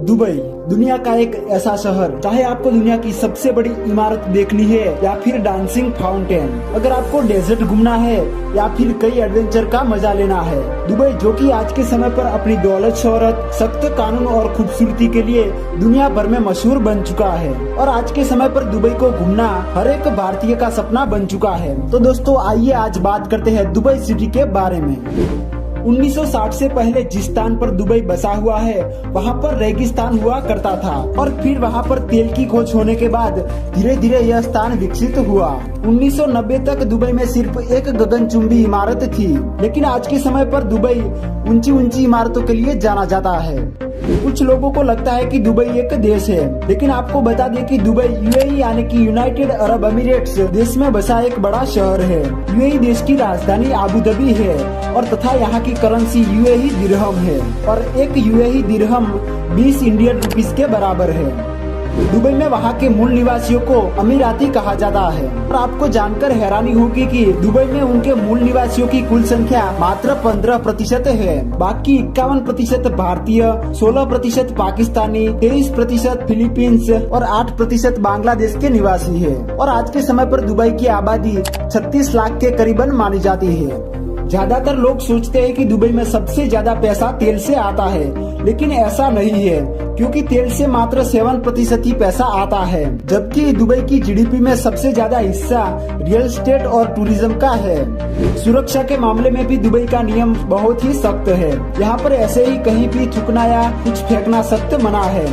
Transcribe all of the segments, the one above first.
Dubai दुनिया का एक ऐसा शहर, चाहे आपको दुनिया की सबसे बड़ी इमारत देखनी है या फिर डांसिंग फाउंटेन, अगर आपको डेजर्ट घूमना है या फिर कई एडवेंचर का मजा लेना है, दुबई जो कि आज के समय पर अपनी दौलत, शोहरत, सख्त कानून और खूबसूरती के लिए दुनिया भर में मशहूर बन चुका है। और आज के समय पर दुबई को घूमना हर एक भारतीय का सपना बन चुका है। तो दोस्तों आइए आज बात करते हैं दुबई सिटी के बारे में। 1960 से पहले जिस स्थान पर दुबई बसा हुआ है वहाँ पर रेगिस्तान हुआ करता था और फिर वहाँ पर तेल की खोज होने के बाद धीरे धीरे यह स्थान विकसित हुआ। 1990 तक दुबई में सिर्फ एक गगनचुंबी इमारत थी, लेकिन आज के समय पर दुबई ऊंची ऊंची इमारतों के लिए जाना जाता है। कुछ लोगों को लगता है कि दुबई एक देश है, लेकिन आपको बता दें कि दुबई यूएई यानी कि यूनाइटेड अरब अमीरेट्स देश में बसा एक बड़ा शहर है। यूएई देश की राजधानी आबू धाबी है और तथा यहाँ की करेंसी यूएई दिरहम है और एक यूएई दिरहम 20 इंडियन रुपीस के बराबर है। दुबई में वहाँ के मूल निवासियों को अमीराती कहा जाता है और आपको जानकर हैरानी होगी कि दुबई में उनके मूल निवासियों की कुल संख्या मात्र 15% है। बाकी 51% भारतीय, 16% पाकिस्तानी, 23% फिलीपींस और 8% बांग्लादेश के निवासी है। और आज के समय पर दुबई की आबादी 36 लाख के करीबन मानी जाती है। ज्यादातर लोग सोचते हैं कि दुबई में सबसे ज्यादा पैसा तेल से आता है, लेकिन ऐसा नहीं है, क्योंकि तेल से मात्र 7% ही पैसा आता है, जबकि दुबई की जीडीपी में सबसे ज्यादा हिस्सा रियल एस्टेट और टूरिज्म का है। सुरक्षा के मामले में भी दुबई का नियम बहुत ही सख्त है। यहाँ पर ऐसे ही कहीं भी थूकना या कुछ फेंकना सख्त मना है।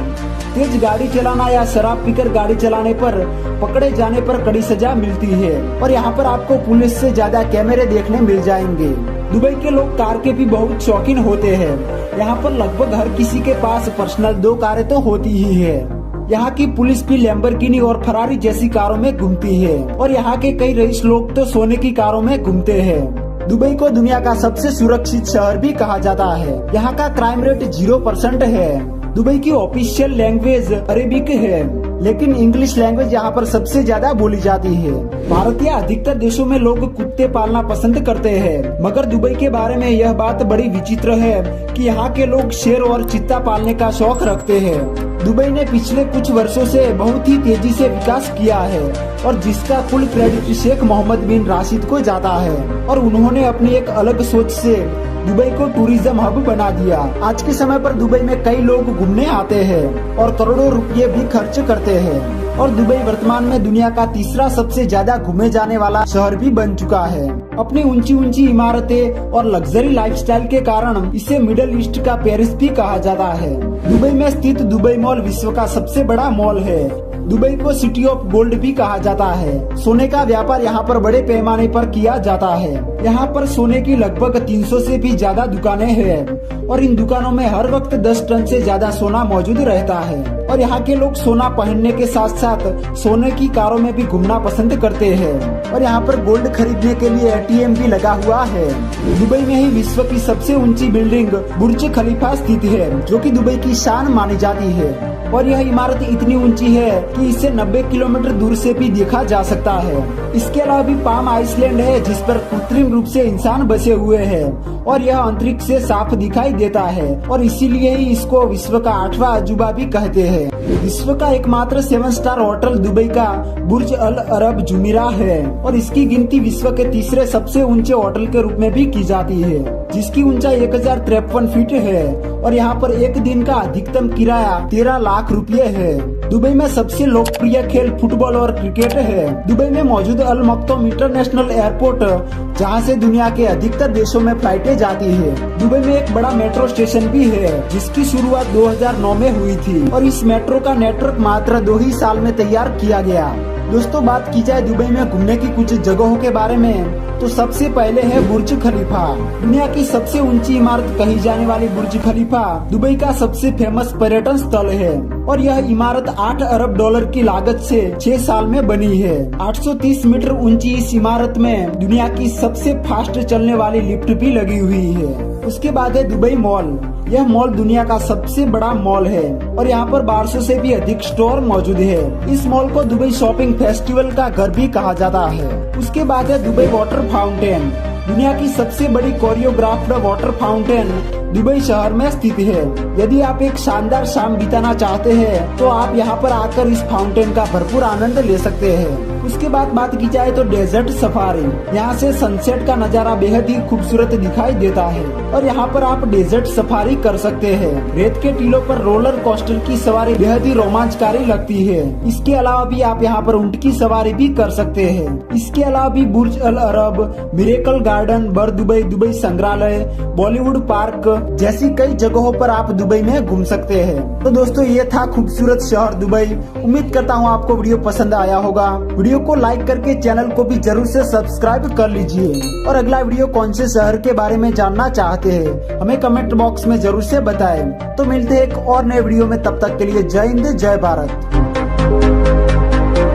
तेज गाड़ी चलाना या शराब पीकर गाड़ी चलाने पर पकड़े जाने पर कड़ी सजा मिलती है और यहाँ पर आपको पुलिस से ज्यादा कैमरे देखने मिल जाएंगे। दुबई के लोग कार के भी बहुत शौकीन होते हैं। यहाँ पर लगभग हर किसी के पास पर्सनल 2 कारें तो होती ही है। यहाँ की पुलिस भी लैम्बोर्गिनी और फरारी जैसी कारों में घूमती है और यहाँ के कई रईस लोग तो सोने की कारों में घूमते हैं। दुबई को दुनिया का सबसे सुरक्षित शहर भी कहा जाता है। यहाँ का क्राइम रेट 0% है। दुबई की ऑफिशियल लैंग्वेज अरेबिक है, लेकिन इंग्लिश लैंग्वेज यहाँ पर सबसे ज्यादा बोली जाती है। भारत या अधिकतर देशों में लोग कुत्ते पालना पसंद करते हैं, मगर दुबई के बारे में यह बात बड़ी विचित्र है कि यहाँ के लोग शेर और चीता पालने का शौक रखते हैं। दुबई ने पिछले कुछ वर्षों से बहुत ही तेजी से विकास किया है और जिसका कुल क्रेडिट शेख मोहम्मद बिन राशिद को जाता है और उन्होंने अपनी एक अलग सोच से दुबई को टूरिज्म हब बना दिया। आज के समय पर दुबई में कई लोग घूमने आते हैं और करोड़ों रुपये भी खर्च करते हैं और दुबई वर्तमान में दुनिया का तीसरा सबसे ज्यादा घूमे जाने वाला शहर भी बन चुका है। अपनी ऊंची ऊंची इमारतें और लग्जरी लाइफस्टाइल के कारण इसे मिडिल ईस्ट का पेरिस भी कहा जाता है। दुबई में स्थित दुबई मॉल विश्व का सबसे बड़ा मॉल है। दुबई को सिटी ऑफ गोल्ड भी कहा जाता है। सोने का व्यापार यहाँ पर बड़े पैमाने पर किया जाता है। यहाँ पर सोने की लगभग 300 से भी ज्यादा दुकानें हैं और इन दुकानों में हर वक्त 10 टन से ज्यादा सोना मौजूद रहता है और यहाँ के लोग सोना पहनने के साथ साथ सोने की कारों में भी घूमना पसंद करते हैं और यहाँ पर गोल्ड खरीदने के लिए ATM भी लगा हुआ है। दुबई में ही विश्व की सबसे ऊंची बिल्डिंग बुर्ज खलीफा स्थित है, जो कि दुबई की शान मानी जाती है और यह इमारत इतनी ऊंची है कि इसे 90 किलोमीटर दूर से भी देखा जा सकता है। इसके अलावा भी पाम आइसलैंड है, जिस पर कृत्रिम रूप से इंसान बसे हुए हैं और यह अंतरिक्ष से साफ दिखाई देता है और इसीलिए ही इसको विश्व का 8वां अजूबा भी कहते हैं। विश्व का एकमात्र 7 स्टार होटल दुबई का बुर्ज अल अरब जुमीरा है और इसकी गिनती विश्व के तीसरे सबसे ऊंचे होटल के रूप में भी की जाती है, जिसकी ऊंचाई 1053 फीट है और यहाँ पर एक दिन का अधिकतम किराया 13 लाख रुपये है। दुबई में सबसे लोकप्रिय खेल फुटबॉल और क्रिकेट है। दुबई में मौजूद अल मक्तोम इंटरनेशनल एयरपोर्ट, जहां से दुनिया के अधिकतर देशों में फ्लाइटें जाती है। दुबई में एक बड़ा मेट्रो स्टेशन भी है, जिसकी शुरुआत 2009 में हुई थी और इस मेट्रो का नेटवर्क मात्र 2 ही साल में तैयार किया गया। दोस्तों बात की जाए दुबई में घूमने की कुछ जगहों के बारे में, तो सबसे पहले है बुर्ज खलीफा। दुनिया की सबसे ऊंची इमारत कही जाने वाली बुर्ज खलीफा दुबई का सबसे फेमस पर्यटन स्थल है और यह इमारत 8 अरब डॉलर की लागत से 6 साल में बनी है। 830 मीटर ऊंची इस इमारत में दुनिया की सबसे फास्ट चलने वाली लिफ्ट भी लगी हुई है। उसके बाद है दुबई मॉल। यह मॉल दुनिया का सबसे बड़ा मॉल है और यहाँ पर 1200 से भी अधिक स्टोर मौजूद है। इस मॉल को दुबई शॉपिंग फेस्टिवल का घर भी कहा जाता है। उसके बाद है दुबई वाटर फाउंटेन। दुनिया की सबसे बड़ी कोरियोग्राफ्ड वाटर फाउंटेन दुबई शहर में स्थित है। यदि आप एक शानदार शाम बिताना चाहते हैं तो आप यहाँ पर आकर इस फाउंटेन का भरपूर आनंद ले सकते हैं। उसके बाद बात की जाए तो डेजर्ट सफारी, यहाँ से सनसेट का नजारा बेहद ही खूबसूरत दिखाई देता है और यहाँ पर आप डेजर्ट सफारी कर सकते हैं। रेत के टीलों पर रोलर कोस्टर की सवारी बेहद ही रोमांचकारी लगती है। इसके अलावा भी आप यहाँ पर ऊंट की सवारी भी कर सकते हैं। इसके अलावा भी बुर्ज अल अरब, मिरेकल गार्डन, बर दुबई, दुबई संग्रहालय, बॉलीवुड पार्क जैसी कई जगहों पर आप दुबई में घूम सकते हैं। तो दोस्तों ये था खूबसूरत शहर दुबई। उम्मीद करता हूँ आपको वीडियो पसंद आया होगा। वीडियो को लाइक करके चैनल को भी जरूर से सब्सक्राइब कर लीजिए और अगला वीडियो कौन से शहर के बारे में जानना चाहते हैं हमें कमेंट बॉक्स में जरूर से बताएं। तो मिलते हैं एक और नए वीडियो में, तब तक के लिए जय हिंद जय भारत।